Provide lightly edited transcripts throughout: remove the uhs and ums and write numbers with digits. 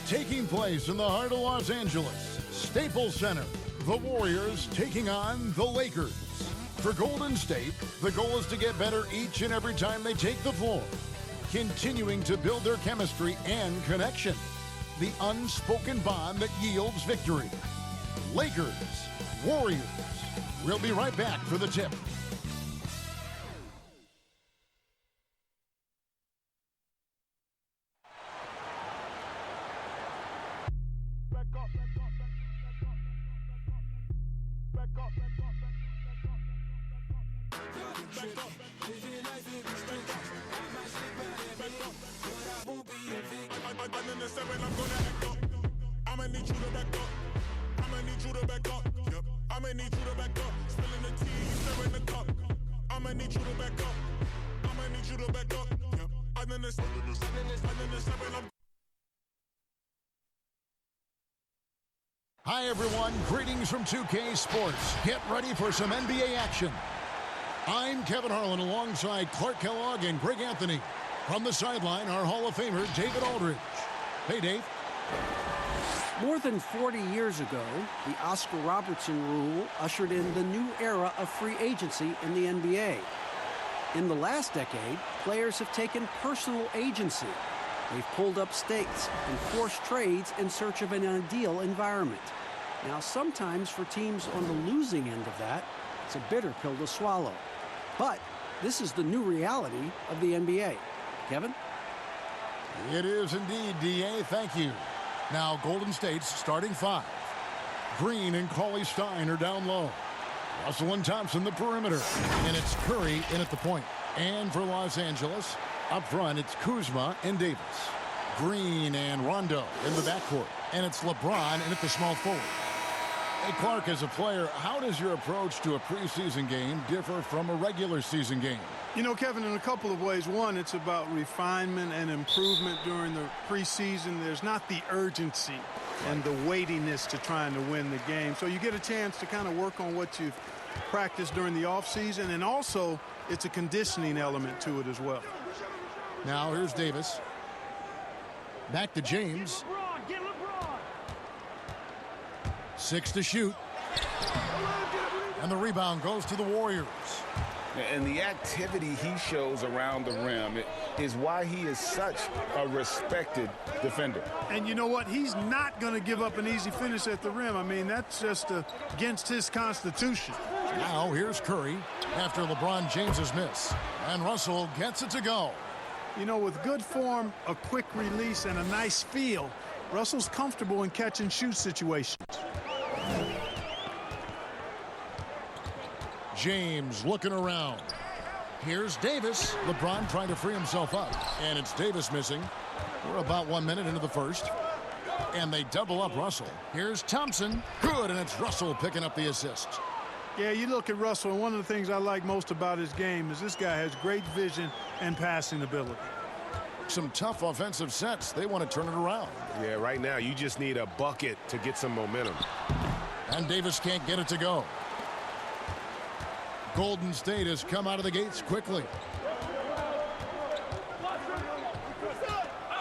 Taking place in the heart of Los Angeles, Staples Center, the Warriors taking on the Lakers. For Golden State, the goal is to get better each and every time they take the floor, continuing to build their chemistry and connection, the unspoken bond that yields victory. Lakers, Warriors. We'll be right back for the tip. Hi everyone, greetings from 2K Sports. Get ready for some NBA action. I'm Kevin Harlan alongside Clark Kellogg and Greg Anthony. From the sideline, our Hall of Famer, David Aldridge. Hey, Dave. More than 40 years ago, the Oscar Robertson rule ushered in the new era of free agency in the NBA. In the last decade, players have taken personal agency. They've pulled up stakes and forced trades in search of an ideal environment. Now, sometimes for teams on the losing end of that, it's a bitter pill to swallow. But this is the new reality of the NBA. Kevin? It is indeed, D.A. Thank you. Now, Golden State's starting five. Green and Cauley-Stein are down low. Russell and Thompson, the perimeter. And it's Curry in at the point. And for Los Angeles, up front, it's Kuzma and Davis. Green and Rondo in the backcourt. And it's LeBron in at the small forward. Hey, Clark, as a player, how does your approach to a preseason game differ from a regular season game? You know, Kevin, in a couple of ways. One, it's about refinement and improvement during the preseason. There's not the urgency and the weightiness to trying to win the game. So you get a chance to kind of work on what you've practiced during the offseason, and also it's a conditioning element to it as well. Now here's Davis. Back to James. 6 to shoot. And the rebound goes to the Warriors. And the activity he shows around the rim is why he is such a respected defender. And you know what? He's not going to give up an easy finish at the rim. I mean, that's just against his constitution. Now here's Curry after LeBron James's miss. And Russell gets it to go. You know, with good form, a quick release, and a nice feel, Russell's comfortable in catch-and-shoot situations. James looking around. Here's Davis. LeBron trying to free himself up. And it's Davis missing. We're about 1 minute into the first. And they double up Russell. Here's Thompson. Good, and it's Russell picking up the assist. Yeah, you look at Russell, and one of the things I like most about his game is this guy has great vision and passing ability. Some tough offensive sets. They want to turn it around. Yeah, right now you just need a bucket to get some momentum. And Davis can't get it to go. Golden State has come out of the gates quickly.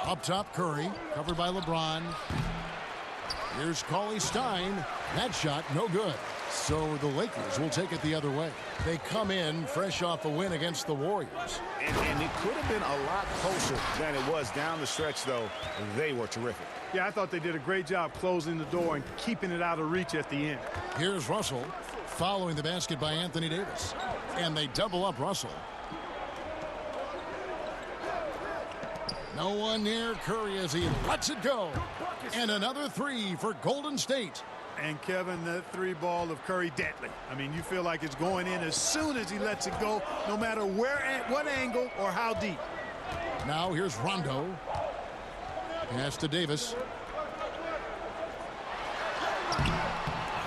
Up top, Curry, covered by LeBron. Here's Cauley-Stein. That shot, no good. So the Lakers will take it the other way. They come in fresh off a win against the Warriors. And it could have been a lot closer than it was down the stretch, though. They were terrific. Yeah, I thought they did a great job closing the door and keeping it out of reach at the end. Here's Russell following the basket by Anthony Davis. And they double up Russell. No one near Curry as he lets it go. And another three for Golden State. And, Kevin, that three ball of Curry, deadly. I mean, you feel like it's going in as soon as he lets it go, no matter where, at what angle, or how deep. Now here's Rondo. Pass to Davis.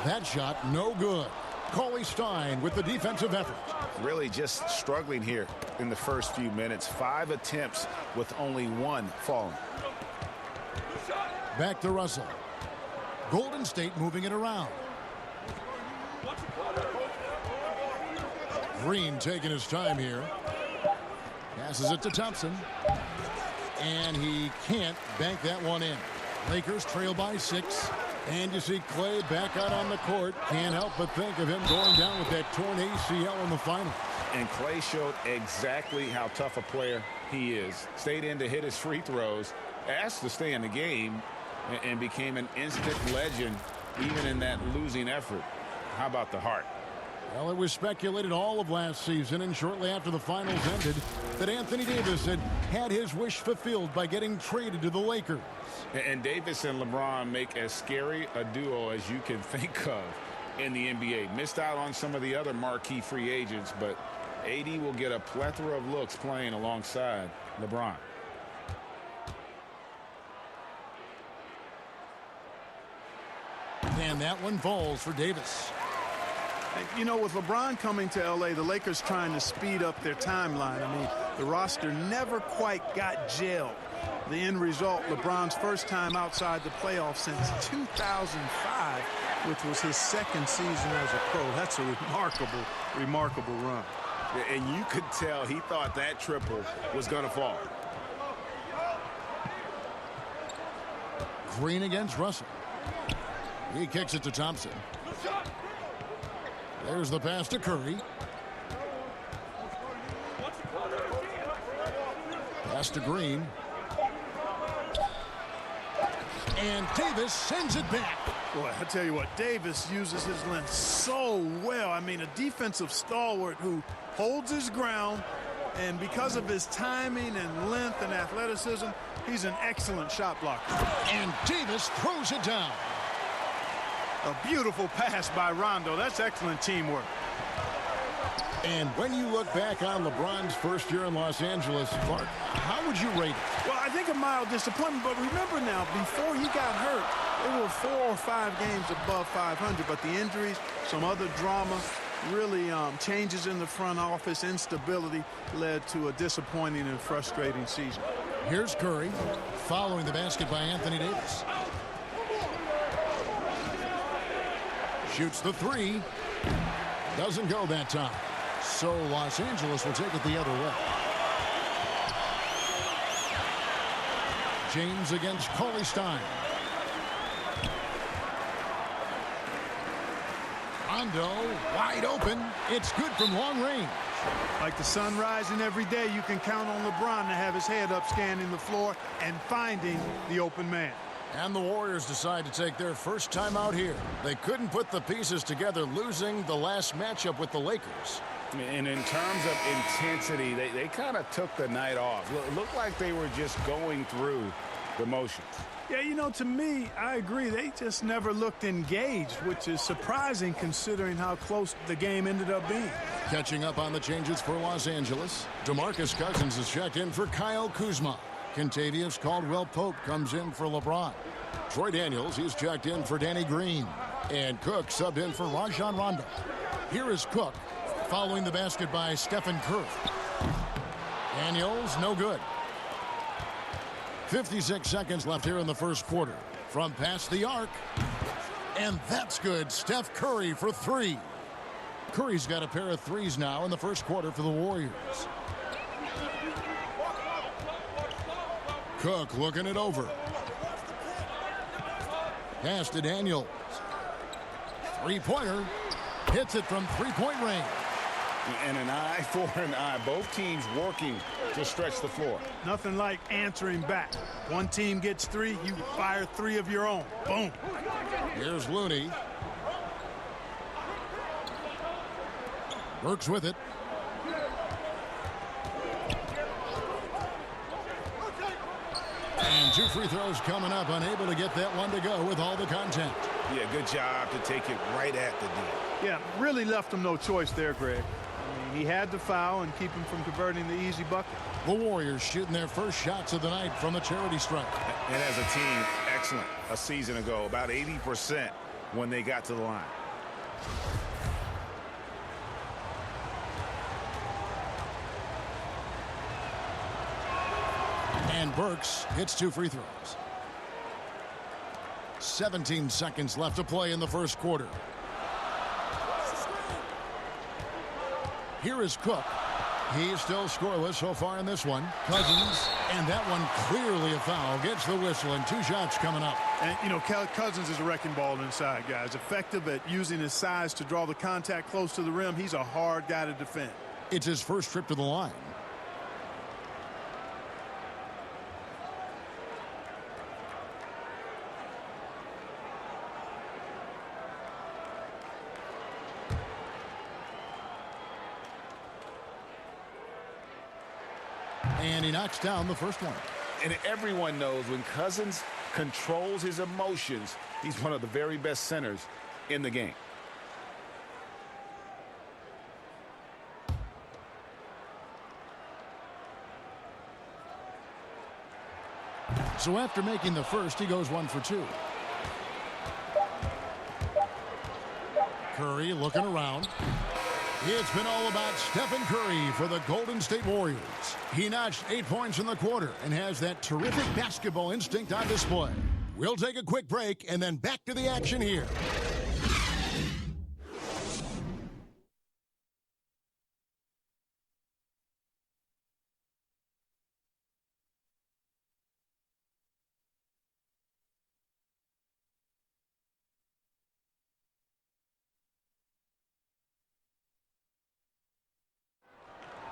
That shot, no good. Cauley-Stein with the defensive effort. Really just struggling here in the first few minutes. 5 attempts with only 1 falling. Back to Russell. Golden State moving it around. Green taking his time here. Passes it to Thompson. And he can't bank that one in. Lakers trail by 6. And you see Clay back out on the court. Can't help but think of him going down with that torn ACL in the final. And Clay showed exactly how tough a player he is. Stayed in to hit his free throws, asked to stay in the game, and became an instant legend even in that losing effort. How about the heart? Well, it was speculated all of last season and shortly after the finals ended that Anthony Davis had his wish fulfilled by getting traded to the Lakers. And Davis and LeBron make as scary a duo as you can think of in the NBA. Missed out on some of the other marquee free agents, but AD will get a plethora of looks playing alongside LeBron. And that one falls for Davis. You know, with LeBron coming to L.A., the Lakers trying to speed up their timeline. I mean, the roster never quite got gelled. The end result, LeBron's first time outside the playoffs since 2005, which was his second season as a pro. That's a remarkable run. And you could tell he thought that triple was going to fall. Green against Russell. He kicks it to Thompson. There's the pass to Curry. Pass to Green. And Davis sends it back. Boy, I tell you what, Davis uses his length so well. I mean, a defensive stalwart who holds his ground, and because of his timing and length and athleticism, he's an excellent shot blocker. And Davis throws it down. A beautiful pass by Rondo. That's excellent teamwork. And when you look back on LeBron's first year in Los Angeles, Clark, how would you rate it? Well, I think a mild disappointment, but remember now, before he got hurt, they were 4 or 5 games above 500, but the injuries, some other drama, really changes in the front office, instability led to a disappointing and frustrating season. Here's Curry following the basket by Anthony Davis. Shoots the 3. Doesn't go that time. So Los Angeles will take it the other way. James against Cauley-Stein. Rondo wide open. It's good from long range. Like the sun rising every day, you can count on LeBron to have his head up scanning the floor and finding the open man. And the Warriors decide to take their first time out here. They couldn't put the pieces together, losing the last matchup with the Lakers. And in terms of intensity, they kind of took the night off. Looked like they were just going through the motions. Yeah, you know, to me, I agree. They just never looked engaged, which is surprising considering how close the game ended up being. Catching up on the changes for Los Angeles, DeMarcus Cousins is checked in for Kyle Kuzma. Kentavious Caldwell-Pope comes in for LeBron. Troy Daniels, he's checked in for Danny Green. And Cook subbed in for Rajon Rondo. Here is Cook following the basket by Stephen Curry. Daniels, no good. 56 seconds left here in the first quarter. From past the arc. And that's good. Steph Curry for 3. Curry's got a pair of 3s now in the first quarter for the Warriors. Cook looking it over. Pass to Daniels. Three-pointer. Hits it from three-point range. And an eye for an eye. Both teams working to stretch the floor. Nothing like answering back. One team gets 3, you fire 3 of your own. Boom. Here's Looney. Works with it. And 2 free throws coming up. Unable to get that one to go with all the contact. Yeah, good job to take it right at the D. Yeah, really left him no choice there, Greg. I mean, he had to foul and keep him from converting the easy bucket. The Warriors shooting their first shots of the night from the charity stripe. And as a team, excellent. A season ago, about 80% when they got to the line. And Burks hits 2 free throws. 17 seconds left to play in the first quarter. Here is Cook. He's still scoreless so far in this one. Cousins, and that one clearly a foul. Gets the whistle, and 2 shots coming up. And, you know, Cousins is a wrecking ball inside, guys. Effective at using his size to draw the contact close to the rim. He's a hard guy to defend. It's his first trip to the line. And he knocks down the first one. And everyone knows when Cousins controls his emotions, he's one of the very best centers in the game. So after making the first, he goes 1 for 2. Curry looking around. It's been all about Stephen Curry for the Golden State Warriors. He notched 8 points in the quarter and has that terrific basketball instinct on display. We'll take a quick break and then back to the action here.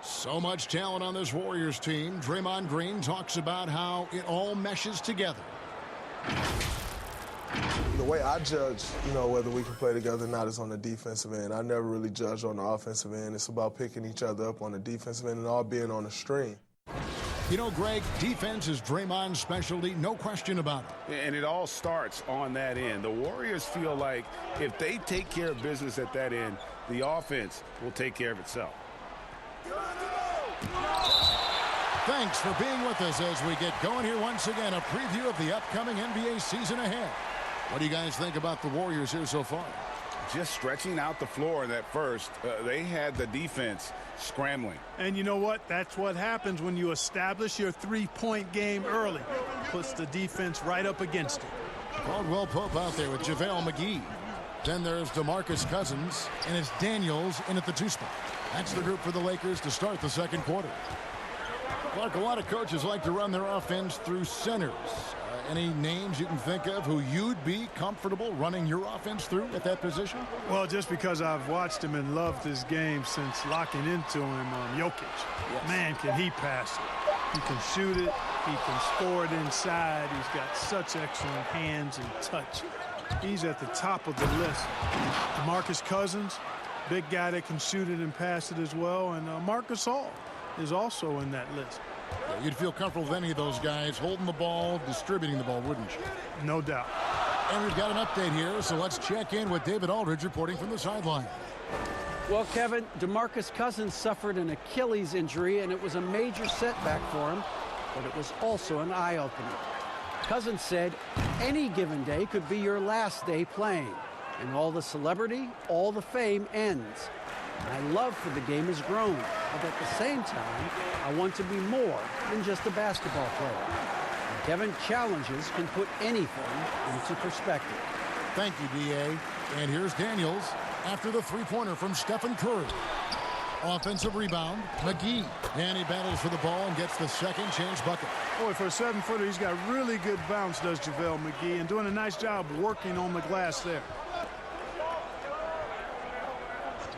So much talent on this Warriors team. Draymond Green talks about how it all meshes together. The way I judge, whether we can play together or not is on the defensive end. I never really judge on the offensive end. It's about picking each other up on the defensive end and all being on the string. You know, Greg, defense is Draymond's specialty, no question about it. And it all starts on that end. The Warriors feel like if they take care of business at that end, the offense will take care of itself. Thanks for being with us as we get going here once again. A preview of the upcoming NBA season ahead. What do you guys think about the Warriors here so far? Just stretching out the floor in that first. They had the defense scrambling. And you know what? That's what happens when you establish your three-point game early. Puts the defense right up against it. Caldwell Pope out there with JaVale McGee. Then there's DeMarcus Cousins, and it's Daniels in at the 2 spot. That's the group for the Lakers to start the second quarter. Clark, a lot of coaches like to run their offense through centers. Any names you can think of who you'd be comfortable running your offense through at that position? Well, just because I've watched him and loved his game since locking into him, Jokic. Yes. Man, can he pass it. He can shoot it. He can score it inside. He's got such excellent hands and touch. He's at the top of the list. DeMarcus Cousins, big guy that can shoot it and pass it as well. And Marcus Hall is also in that list. Yeah, you'd feel comfortable with any of those guys holding the ball, distributing the ball, wouldn't you? No doubt. And we've got an update here, so let's check in with David Aldridge reporting from the sideline. Well, Kevin, DeMarcus Cousins suffered an Achilles injury, and it was a major setback for him, but it was also an eye-opener. Cousins said, any given day could be your last day playing, and all the celebrity, all the fame ends. My love for the game has grown, but at the same time, I want to be more than just a basketball player. And Kevin, challenges can put anything into perspective. Thank you, D.A. And here's Daniels after the three-pointer from Stephen Curry. Offensive rebound, McGee. And he battles for the ball and gets the second chance bucket. Boy, for a 7-footer, he's got really good bounce, does JaVale McGee, and doing a nice job working on the glass there.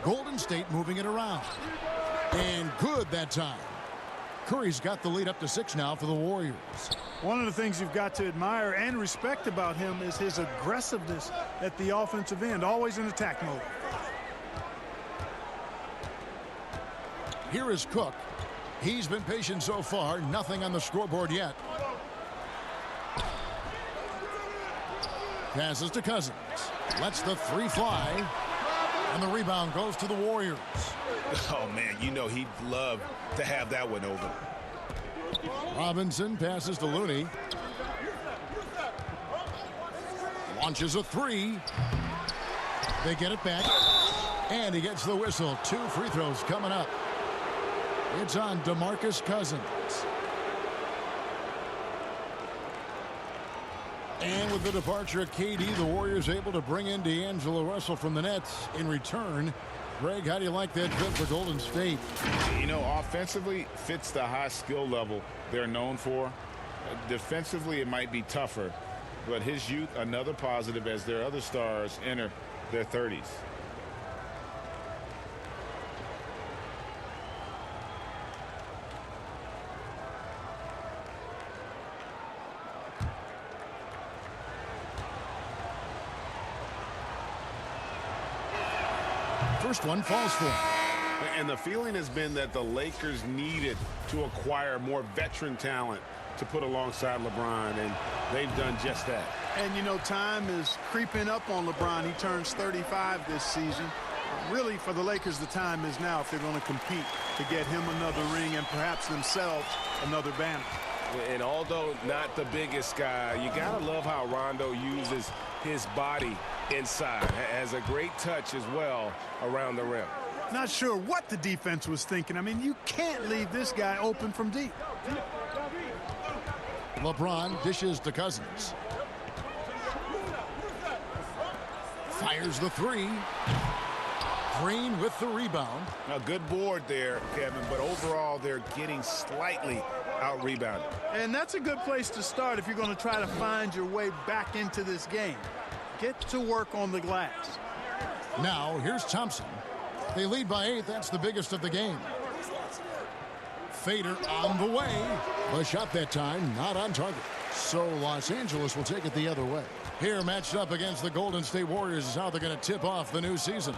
Golden State moving it around. And good that time. Curry's got the lead up to 6 now for the Warriors. One of the things you've got to admire and respect about him is his aggressiveness at the offensive end, always in attack mode. Here is Cook. He's been patient so far, nothing on the scoreboard yet. Passes to Cousins. Lets the 3 fly. And the rebound goes to the Warriors. Oh, man, you know he'd love to have that one over. Robinson passes to Looney. Launches a 3. They get it back. And he gets the whistle. 2 free throws coming up. It's on DeMarcus Cousins. And with the departure of KD, the Warriors able to bring in D'Angelo Russell from the Nets. In return, Greg, how do you like that fit for Golden State? You know, offensively, fits the high skill level they're known for. Defensively, it might be tougher, but his youth, another positive as their other stars enter their 30s. First one falls for him. And the feeling has been that the Lakers needed to acquire more veteran talent to put alongside LeBron, and they've done just that. And, you know, time is creeping up on LeBron. He turns 35 this season. Really, for the Lakers, the time is now if they're going to compete to get him another ring and perhaps themselves another banner. And although not the biggest guy, you got to love how Rondo uses his body inside. Has a great touch as well around the rim. Not sure what the defense was thinking. I mean, you can't leave this guy open from deep. LeBron dishes to Cousins. Fires the three. Green with the rebound. A good board there, Kevin, but overall they're getting slightly out-rebounded. And that's a good place to start if you're going to try to find your way back into this game. Get to work on the glass. Now, here's Thompson. They lead by 8. That's the biggest of the game. Fader on the way. The shot that time not on target. So Los Angeles will take it the other way. Here, matched up against the Golden State Warriors, is how they're going to tip off the new season.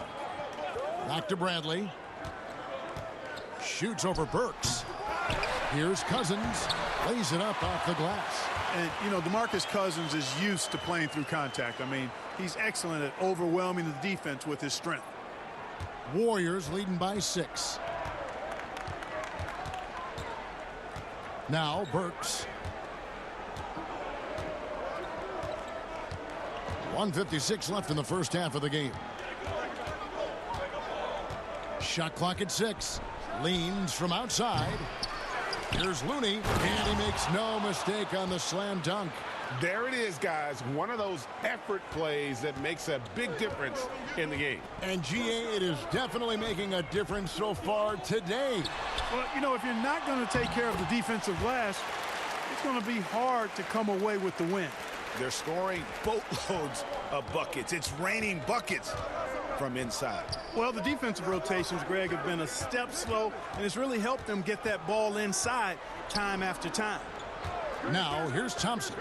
Back to Bradley. Shoots over Burks. Here's Cousins. Lays it up off the glass. And, you know, DeMarcus Cousins is used to playing through contact. I mean, he's excellent at overwhelming the defense with his strength. Warriors leading by 6. Now Burks. 1:56 left in the first half of the game. Shot clock at 6. Leans from outside. Here's Looney, and he makes no mistake on the slam dunk. There it is, guys. One of those effort plays that makes a big difference in the game. And GA, it is definitely making a difference so far today. Well, you know, if you're not going to take care of the defensive glass, it's going to be hard to come away with the win. They're scoring boatloads of buckets. It's raining buckets from inside. Well, the defensive rotations, Greg, have been a step slow, and it's really helped them get that ball inside time after time. Now, here's Thompson.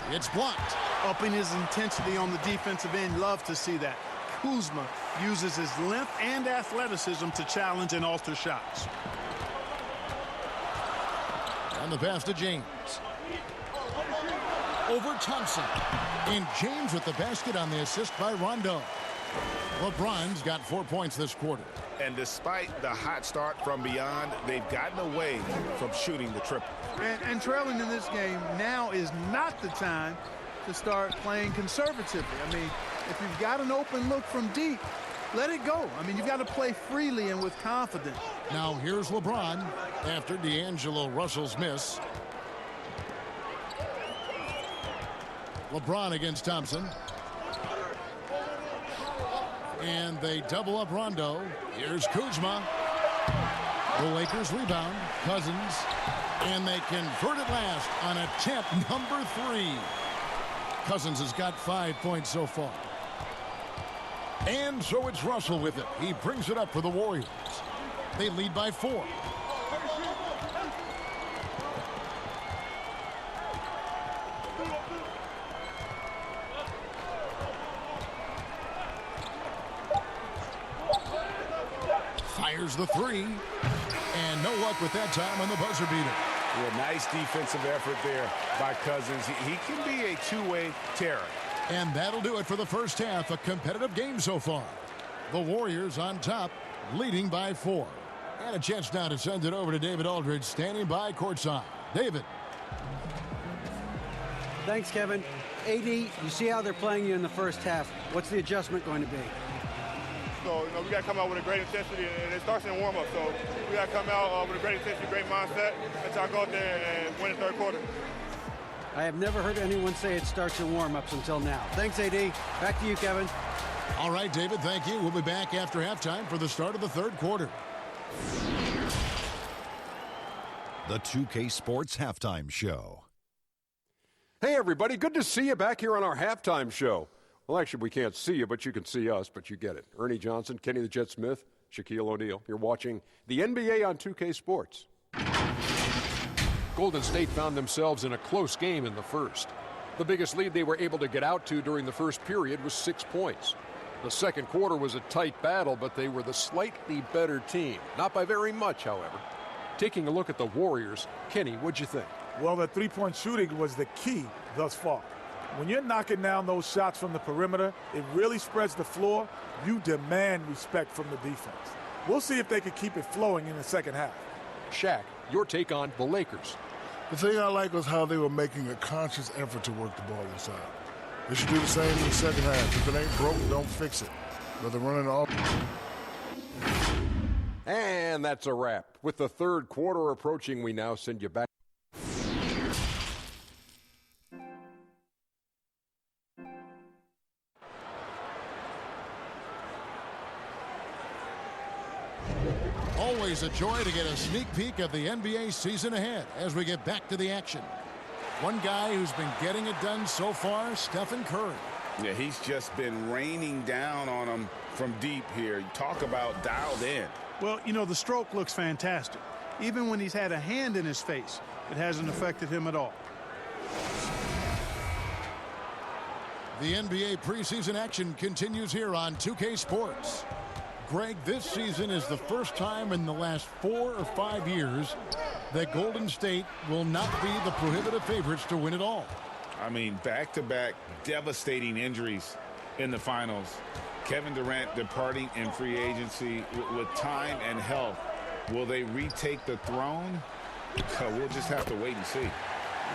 It's blocked. Upping his intensity on the defensive end. Love to see that. Kuzma uses his length and athleticism to challenge and alter shots. And the pass to James. Over Thompson. And James with the basket on the assist by Rondo. LeBron's got 4 points this quarter. And despite the hot start from beyond, they've gotten away from shooting the triple. And trailing in this game, now is not the time to start playing conservatively. I mean, if you've got an open look from deep, let it go. I mean, you've got to play freely and with confidence. Now here's LeBron after D'Angelo Russell's miss. LeBron against Thompson. And they double up Rondo. Here's Kuzma. The Lakers rebound. Cousins. And they convert it last on attempt number 3. Cousins has got 5 points so far. And so it's Russell with it. He brings it up for the Warriors. They lead by 4. Fires the 3. And no luck with that time on the buzzer beater. Well, nice defensive effort there by Cousins. He can be a two-way terror. And that'll do it for the first half. A competitive game so far. The Warriors on top, leading by 4. And a chance now to send it over to David Aldridge, standing by courtside. David. Thanks, Kevin. AD, you see how they're playing you in the first half. What's the adjustment going to be? So, we got to come out with a great intensity, and it starts in warm-up. So we got to come out with a great intensity, great mindset, and try to go out there and win the third quarter. I have never heard anyone say it starts in warm-ups until now. Thanks, AD. Back to you, Kevin. All right, David, thank you. We'll be back after halftime for the start of the third quarter. The 2K Sports Halftime Show. Hey, everybody. Good to see you back here on our halftime show. Well, actually, we can't see you, but you can see us, but you get it. Ernie Johnson, Kenny the Jet Smith, Shaquille O'Neal. You're watching the NBA on 2K Sports. Golden State found themselves in a close game in the first. The biggest lead they were able to get out to during the first period was 6 points. The second quarter was a tight battle, but they were the slightly better team. Not by very much, however. Taking a look at the Warriors, Kenny, what'd you think? Well, the three-point shooting was the key thus far. When you're knocking down those shots from the perimeter, it really spreads the floor. You demand respect from the defense. We'll see if they can keep it flowing in the second half. Shaq, your take on the Lakers. The thing I like was how they were making a conscious effort to work the ball inside. They should do the same in the second half. If it ain't broke, don't fix it. But they're running all. And that's a wrap. With the third quarter approaching, we now send you back. Always a joy to get a sneak peek of the NBA season ahead as we get back to the action. One guy who's been getting it done so far, Stephen Curry. Yeah, he's just been raining down on him from deep here. You talk about dialed in. Well, you know, the stroke looks fantastic. Even when he's had a hand in his face, it hasn't affected him at all. The NBA preseason action continues here on 2K Sports. Greg, this season is the first time in the last 4 or 5 years that Golden State will not be the prohibitive favorites to win it all. I mean, back-to-back devastating injuries in the finals. Kevin Durant departing in free agency with time and health. Will they retake the throne? We'll just have to wait and see.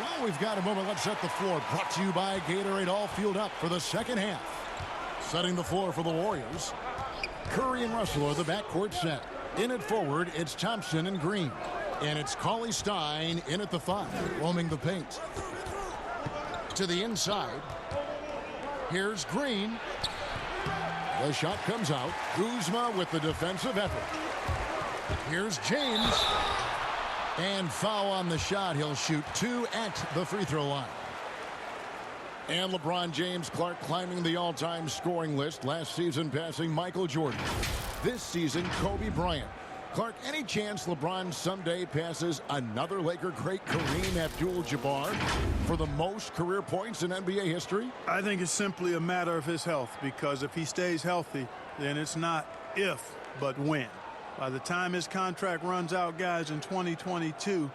Well, we've got a moment. Let's set the floor. Brought to you by Gatorade, all fueled up for the second half. Setting the floor for the Warriors. Curry and Russell are the backcourt set. In at forward, it's Thompson and Green. And it's Cauley Stein in at the 5, roaming the paint. To the inside. Here's Green. The shot comes out. Kuzma with the defensive effort. Here's James. And foul on the shot. He'll shoot 2 at the free throw line. And LeBron James, Clark, climbing the all-time scoring list. Last season passing Michael Jordan. This season, Kobe Bryant. Clark, any chance LeBron someday passes another Laker great, Kareem Abdul-Jabbar, for the most career points in NBA history? I think it's simply a matter of his health, because if he stays healthy, then it's not if, but when. By the time his contract runs out, guys, in 2022,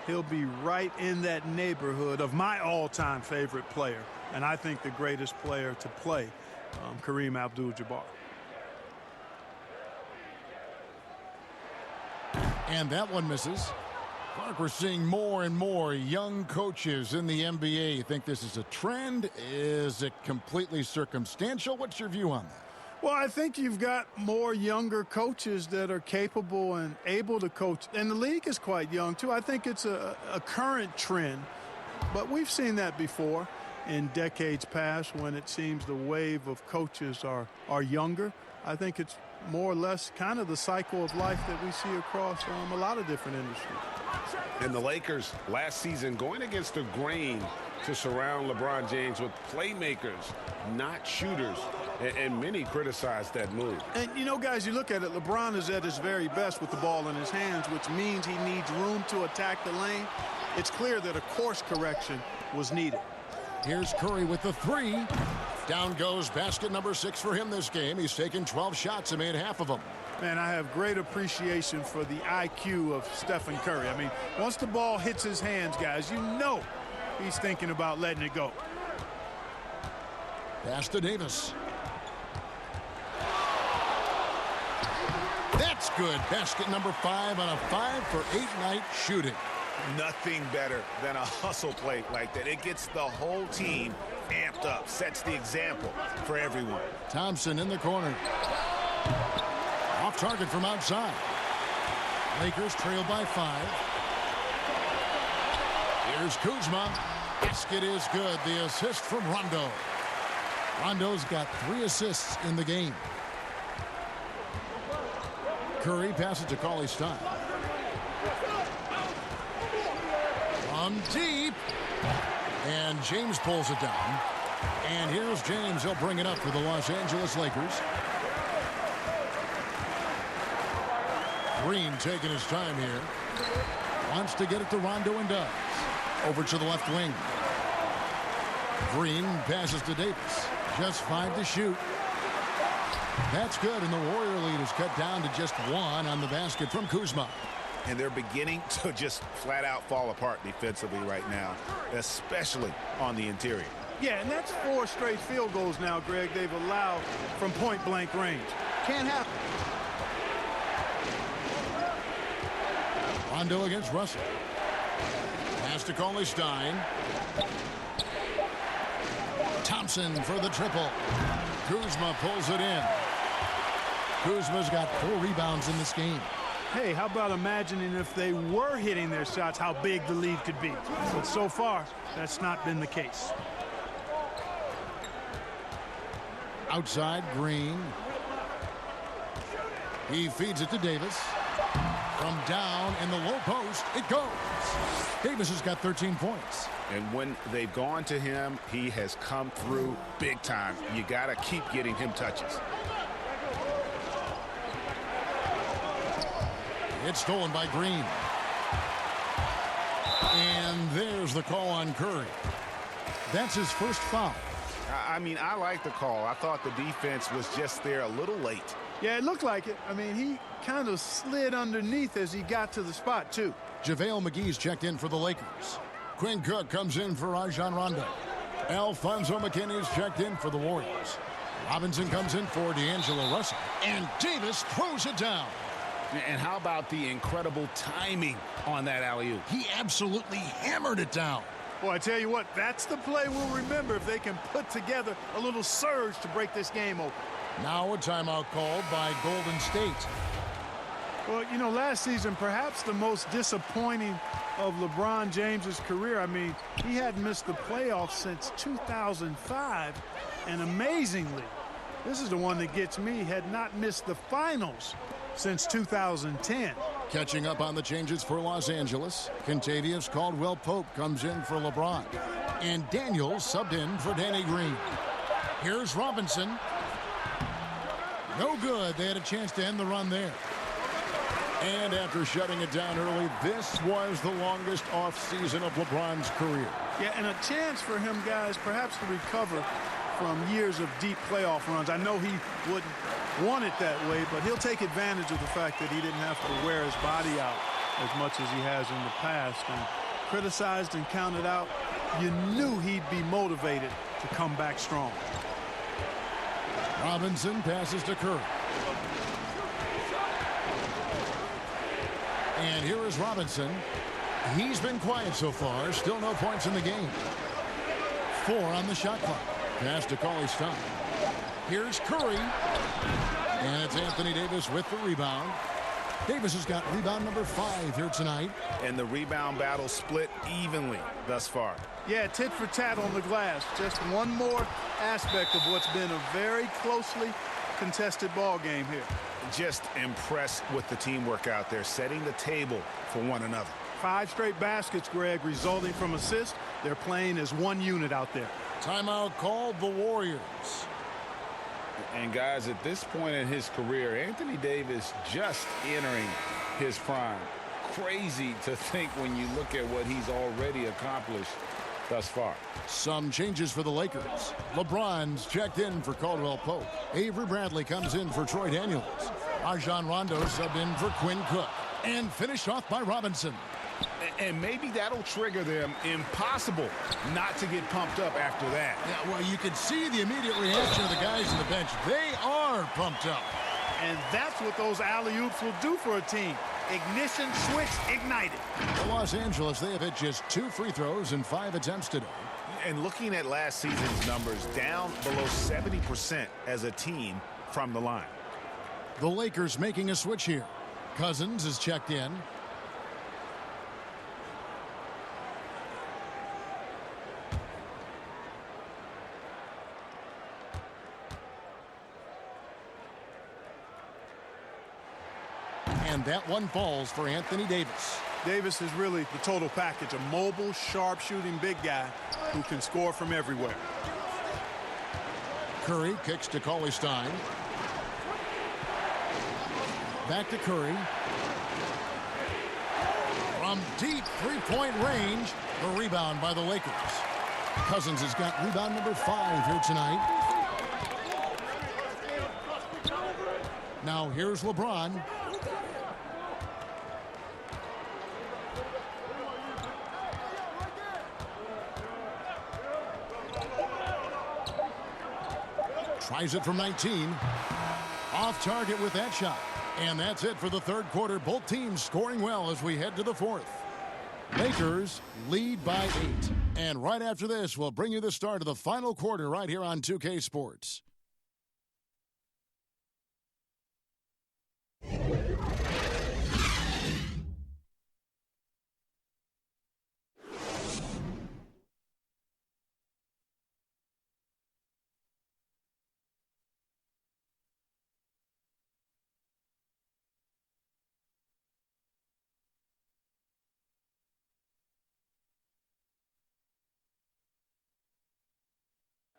he'll be right in that neighborhood of my all-time favorite player, and I think the greatest player to play, Kareem Abdul-Jabbar. And that one misses. Clark, we're seeing more and more young coaches in the NBA. You think this is a trend? Is it completely circumstantial? What's your view on that? Well, I think you've got more younger coaches that are capable and able to coach. And the league is quite young, too. I think it's a current trend. But we've seen that before in decades past when it seems the wave of coaches are younger. I think it's more or less kind of the cycle of life that we see across a lot of different industries. And the Lakers last season going against the grain to surround LeBron James with playmakers, not shooters. And many criticized that move. And, you know, guys, you look at it, LeBron is at his very best with the ball in his hands, which means he needs room to attack the lane. It's clear that a course correction was needed. Here's Curry with the 3. Down goes basket number 6 for him this game. He's taken 12 shots and made half of them. Man, I have great appreciation for the IQ of Stephen Curry. I mean, once the ball hits his hands, guys, you know he's thinking about letting it go. Pass to Davis. That's good. Basket number 5 on a 5-for-8 night shooting. Nothing better than a hustle play like that. It gets the whole team amped up, sets the example for everyone. Thompson in the corner. Off target from outside. Lakers trail by 5. Here's Kuzma. Basket is good. The assist from Rondo. Rondo's got 3 assists in the game. Curry passes to Cauley Stein. From deep. And James pulls it down. And here's James. He'll bring it up for the Los Angeles Lakers. Green taking his time here. Wants to get it to Rondo and does. Over to the left wing. Green passes to Davis. Just 5 to shoot. That's good, and the Warrior lead is cut down to just 1 on the basket from Kuzma. And they're beginning to just flat out fall apart defensively right now, especially on the interior. Yeah, and that's 4 straight field goals now, Greg, they've allowed from point-blank range. Can't happen. Rondo against Russell. Pass to Cauley Stein. Thompson for the triple. Kuzma pulls it in. Kuzma's got 4 rebounds in this game. Hey, how about imagining if they were hitting their shots, how big the lead could be. But so far, that's not been the case. Outside, Green. He feeds it to Davis. From down in the low post, it goes. Davis has got 13 points. And when they've gone to him, he has come through big time. You got to keep getting him touches. It's stolen by Green. And there's the call on Curry. That's his first foul. I mean, I like the call. I thought the defense was just there a little late. Yeah, it looked like it. I mean, he kind of slid underneath as he got to the spot, too. JaVale McGee's checked in for the Lakers. Quinn Cook comes in for Rajon Rondo. Alfonso McKinney's checked in for the Warriors. Robinson comes in for D'Angelo Russell. And Davis throws it down. And how about the incredible timing on that alley-oop? He absolutely hammered it down. Well, I tell you what, that's the play we'll remember if they can put together a little surge to break this game open. Now a timeout called by Golden State. Well, you know, last season, perhaps the most disappointing of LeBron James's career. I mean, he hadn't missed the playoffs since 2005. And amazingly, this is the one that gets me, had not missed the finals since 2010. Catching up on the changes for Los Angeles, Kentavious Caldwell-Pope comes in for LeBron. And Daniels subbed in for Danny Green. Here's Robinson. No good. They had a chance to end the run there. And after shutting it down early, this was the longest offseason of LeBron's career. Yeah, and a chance for him, guys, perhaps to recover from years of deep playoff runs. I know he wouldn't want it that way, but he'll take advantage of the fact that he didn't have to wear his body out as much as he has in the past. And criticized and counted out, you knew he'd be motivated to come back strong. Robinson passes to Curry. And here is Robinson. He's been quiet so far. Still no points in the game. 4 on the shot clock. Pass to Cauley Stein. Here's Curry. And it's Anthony Davis with the rebound. Davis has got rebound number 5 here tonight. And the rebound battle split evenly thus far. Yeah, tit for tat on the glass. Just one more aspect of what's been a very closely contested ball game here. Just impressed with the teamwork out there, setting the table for one another. 5 straight baskets, Greg, resulting from assists. They're playing as one unit out there. Timeout called the Warriors. And guys, at this point in his career, Anthony Davis just entering his prime. Crazy to think when you look at what he's already accomplished thus far. Some changes for the Lakers. LeBron's checked in for Caldwell-Pope. Avery Bradley comes in for Troy Daniels. Rajon Rondo subbed in for Quinn Cook. And finished off by Robinson. And maybe that'll trigger them. Impossible not to get pumped up after that. Yeah, well, you can see the immediate reaction of the guys on the bench. They are pumped up. And that's what those alley-oops will do for a team. Ignition switch ignited. For Los Angeles, they have hit just 2 free throws in 5 attempts today. And looking at last season's numbers, down below 70% as a team from the line. The Lakers making a switch here. Cousins is checked in. And that one falls for Anthony Davis. Davis is really the total package, a mobile, sharp-shooting big guy who can score from everywhere. Curry kicks to Cauley-Stein. Back to Curry. From deep three-point range, the rebound by the Lakers. Cousins has got rebound number 5 here tonight. Now here's LeBron. Tries it from 19. Off target with that shot. And that's it for the third quarter. Both teams scoring well as we head to the fourth. Lakers lead by 8. And right after this, we'll bring you the start of the final quarter right here on 2K Sports.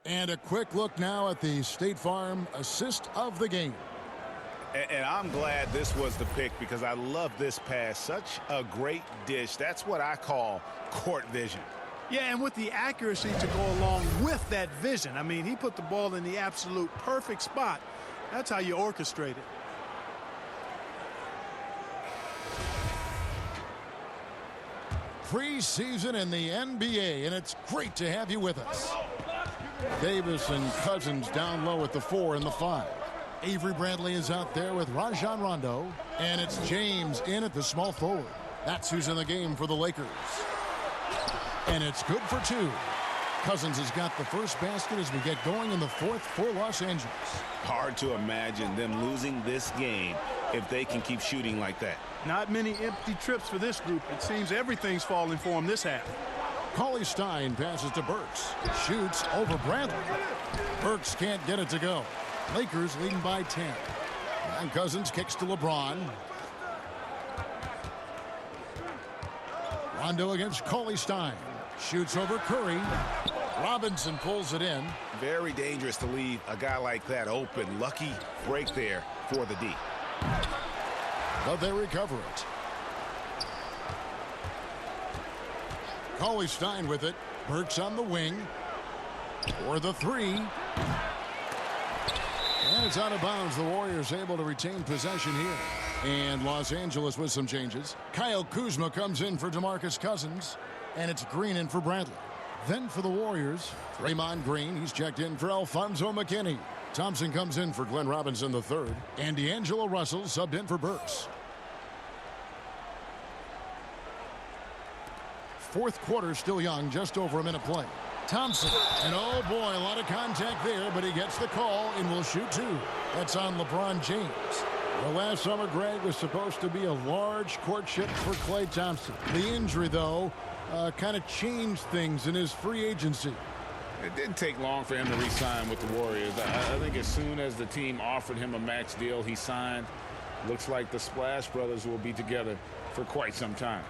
And a quick look now at the State Farm assist of the game. And I'm glad this was the pick because I love this pass. Such a great dish. That's what I call court vision. Yeah, and with the accuracy to go along with that vision. I mean, he put the ball in the absolute perfect spot. That's how you orchestrate it. Preseason in the NBA, and it's great to have you with us. Davis and Cousins down low at the 4 and the 5. Avery Bradley is out there with Rajon Rondo, and it's James in at the small forward. That's who's in the game for the Lakers. And it's good for 2. Cousins has got the first basket as we get going in the fourth for Los Angeles. Hard to imagine them losing this game if they can keep shooting like that. Not many empty trips for this group. It seems everything's falling for them this half. Cauley-Stein passes to Burks. Shoots over Bradley. Burks can't get it to go. Lakers leading by 10. And Cousins kicks to LeBron. Rondo against Cauley-Stein. Shoots over Curry. Robinson pulls it in. Very dangerous to leave a guy like that open. Lucky break there for the D. But they recover it. Cauley-Stein with it. Burks on the wing. For the 3. And it's out of bounds. The Warriors able to retain possession here. And Los Angeles with some changes. Kyle Kuzma comes in for DeMarcus Cousins. And it's Green in for Bradley. Then for the Warriors, Draymond Green. He's checked in for Alfonso McKinney. Thompson comes in for Glenn Robinson III. And D'Angelo Russell subbed in for Burks. Fourth quarter still young, just over a minute play. Thompson, and oh boy, a lot of contact there, but he gets the call and will shoot 2. That's on LeBron James. Well, last summer, Greg, was supposed to be a large courtship for Klay Thompson. The injury, though, kind of changed things in his free agency. It didn't take long for him to re-sign with the Warriors. I think as soon as the team offered him a max deal, he signed. Looks like the Splash Brothers will be together for quite some time.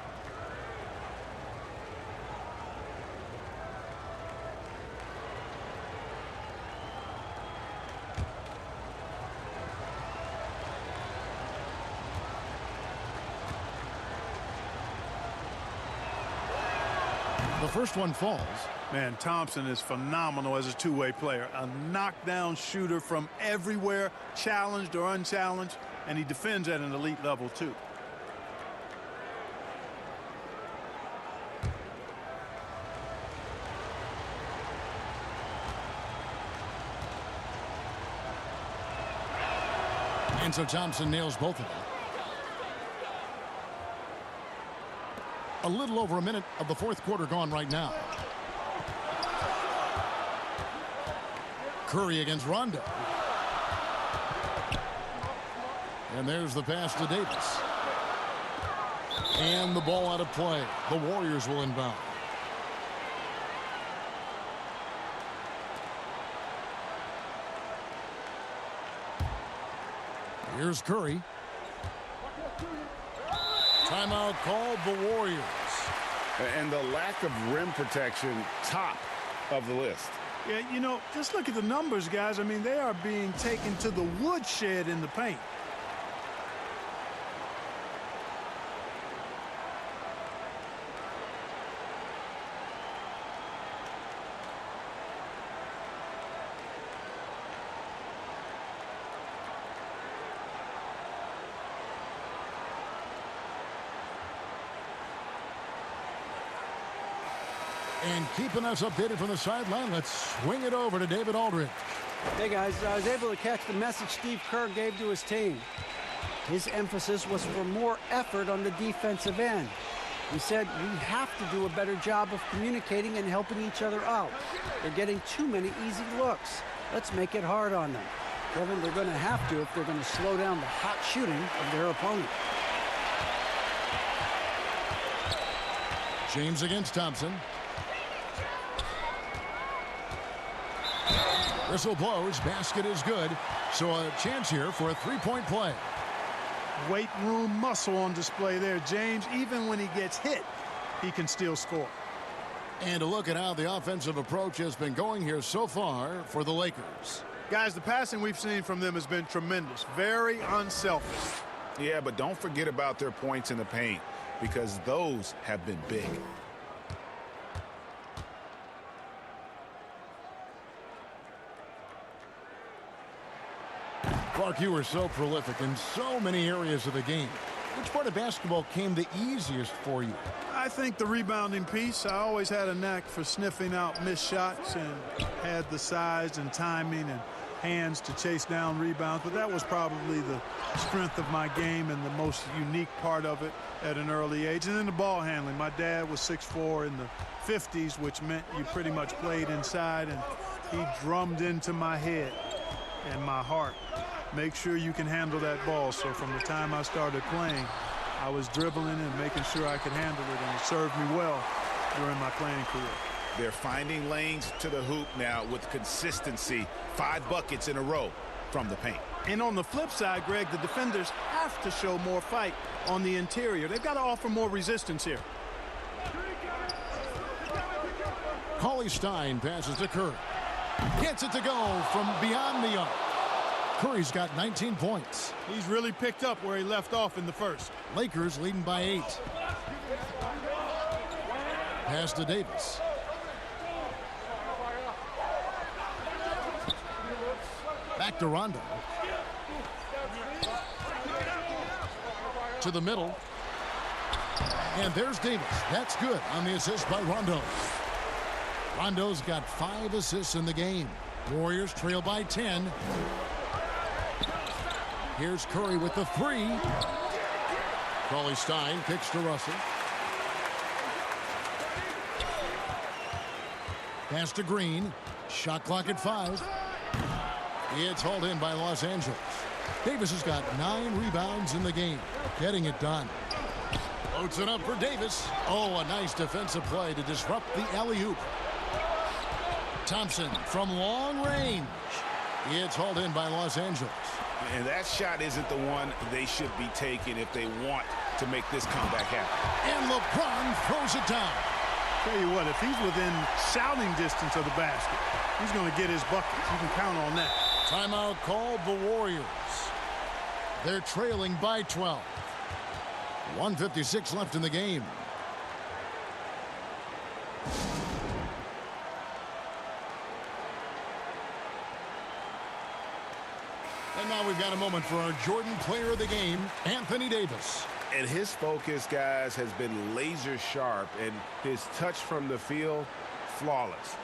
The first one falls. Man, Thompson is phenomenal as a two-way player. A knockdown shooter from everywhere, challenged or unchallenged, and he defends at an elite level, too. And so Thompson nails both of them. A little over a minute of the fourth quarter gone right now. Curry against Rondo. And there's the pass to Davis. And the ball out of play. The Warriors will inbound. Here's Curry. Timeout called the Warriors. And the lack of rim protection, top of the list. Yeah, you know, just look at the numbers, guys. I mean, they are being taken to the woodshed in the paint. And keeping us updated from the sideline, let's swing it over to David Aldridge. Hey, guys, I was able to catch the message Steve Kerr gave to his team. His emphasis was for more effort on the defensive end. He said, we have to do a better job of communicating and helping each other out. They're getting too many easy looks. Let's make it hard on them. Kevin, they're going to have to if they're going to slow down the hot shooting of their opponent. James against Thompson. Whistle blows, basket is good, so a chance here for a three-point play. Weight room muscle on display there. James, even when he gets hit, he can still score. And a look at how the offensive approach has been going here so far for the Lakers. Guys, the passing we've seen from them has been tremendous. Very unselfish. Yeah, but don't forget about their points in the paint, because those have been big. Clark, you were so prolific in so many areas of the game. Which part of basketball came the easiest for you? I think the rebounding piece. I always had a knack for sniffing out missed shots and had the size and timing and hands to chase down rebounds, but that was probably the strength of my game and the most unique part of it at an early age. And then the ball handling. My dad was 6'4" in the 50s, which meant you pretty much played inside, and he drummed into my head and my heart. Make sure you can handle that ball. So from the time I started playing, I was dribbling and making sure I could handle it, and it served me well during my playing career. They're finding lanes to the hoop now with consistency. 5 buckets in a row from the paint. And on the flip side, Greg, the defenders have to show more fight on the interior. They've got to offer more resistance here. Cauley Stein passes to Curry. Gets it to go from beyond the arc. Curry's got 19 points. He's really picked up where he left off in the first. Lakers leading by 8. Pass to Davis. Back to Rondo. To the middle. And there's Davis. That's good on the assist by Rondo. Rondo's got 5 assists in the game. Warriors trail by 10. Here's Curry with the 3. Cauley Stein kicks to Russell. Pass to Green. Shot clock at 5. It's hauled in by Los Angeles. Davis has got 9 rebounds in the game. Getting it done. Loads it up for Davis. Oh, a nice defensive play to disrupt the alley-oop. Thompson from long range. It's hauled in by Los Angeles. And that shot isn't the one they should be taking if they want to make this comeback happen. And LeBron throws it down. Tell you what, if he's within shouting distance of the basket, he's going to get his buckets. You can count on that. Timeout called the Warriors. They're trailing by 12. 1:56 left in the game. And now we've got a moment for our Jordan player of the game, Anthony Davis. And his focus, guys, has been laser sharp, and his touch from the field, flawless.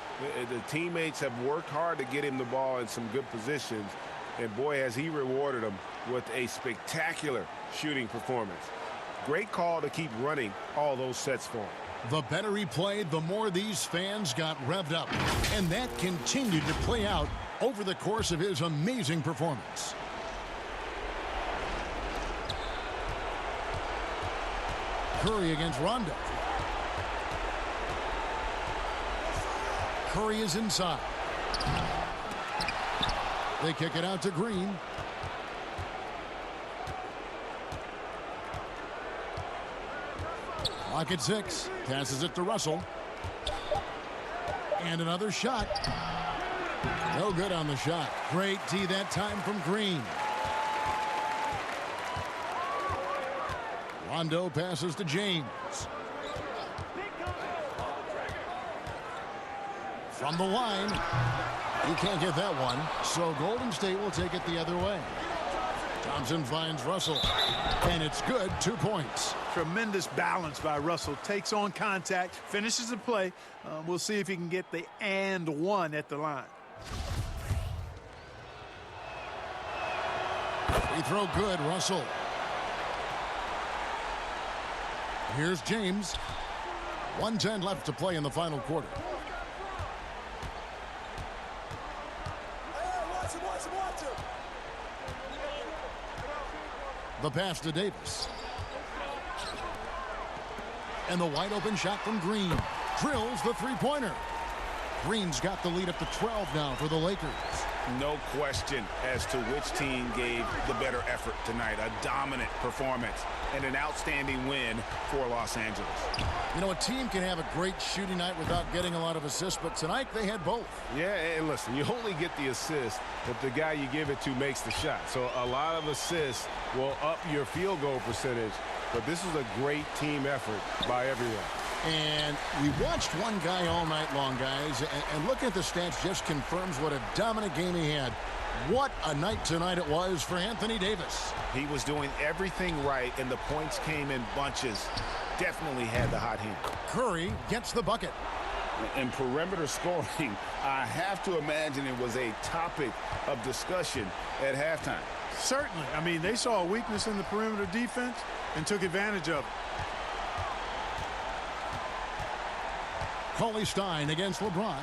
The teammates have worked hard to get him the ball in some good positions, and boy, has he rewarded them with a spectacular shooting performance. Great call to keep running all those sets for him. The better he played, the more these fans got revved up, and that continued to play out over the course of his amazing performance. Curry against Rondo. Curry is inside. They kick it out to Green. Clock at 6. Passes it to Russell. And another shot. No good on the shot. Great D that time from Green. Rondo passes to James. From the line. You can't get that one. So Golden State will take it the other way. Thompson finds Russell. And it's good. 2 points. Tremendous balance by Russell. Takes on contact, finishes the play. We'll see if he can get the and one at the line. Free throw good. Russell. Here's James. 1:10 left to play in the final quarter. The pass to Davis. And the wide open shot from Green. Drills the three-pointer. Green's got the lead up to 12 now for the Lakers. No question as to which team gave the better effort tonight. A dominant performance and an outstanding win for Los Angeles. You know, a team can have a great shooting night without getting a lot of assists, but tonight they had both. Yeah, and listen, you only get the assist if the guy you give it to makes the shot. So a lot of assists will up your field goal percentage, but this is a great team effort by everyone. And we watched one guy all night long, guys, and looking at the stats just confirms what a dominant game he had. What a night tonight it was for Anthony Davis. He was doing everything right, and the points came in bunches. Definitely had the hot hand. Curry gets the bucket. And perimeter scoring, I have to imagine it was a topic of discussion at halftime. Certainly. I mean, they saw a weakness in the perimeter defense and took advantage of it. Cauley Stein against LeBron.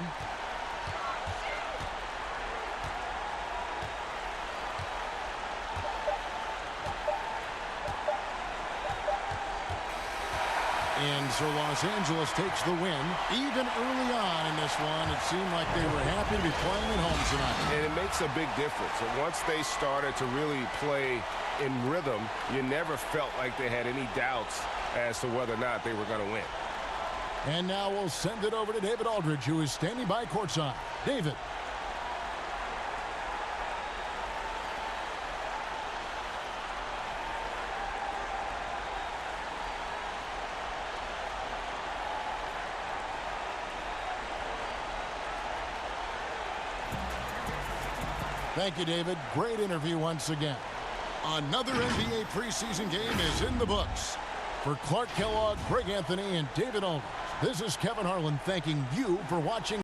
And so Los Angeles takes the win. Even early on in this one, it seemed like they were happy to be playing at home tonight. And it makes a big difference. And once they started to really play in rhythm, you never felt like they had any doubts as to whether or not they were going to win. And now we'll send it over to David Aldridge, who is standing by courtside. David. Thank you, David. Great interview once again. Another NBA preseason game is in the books. For Clark Kellogg, Greg Anthony, and David Aldridge, this is Kevin Harlan thanking you for watching.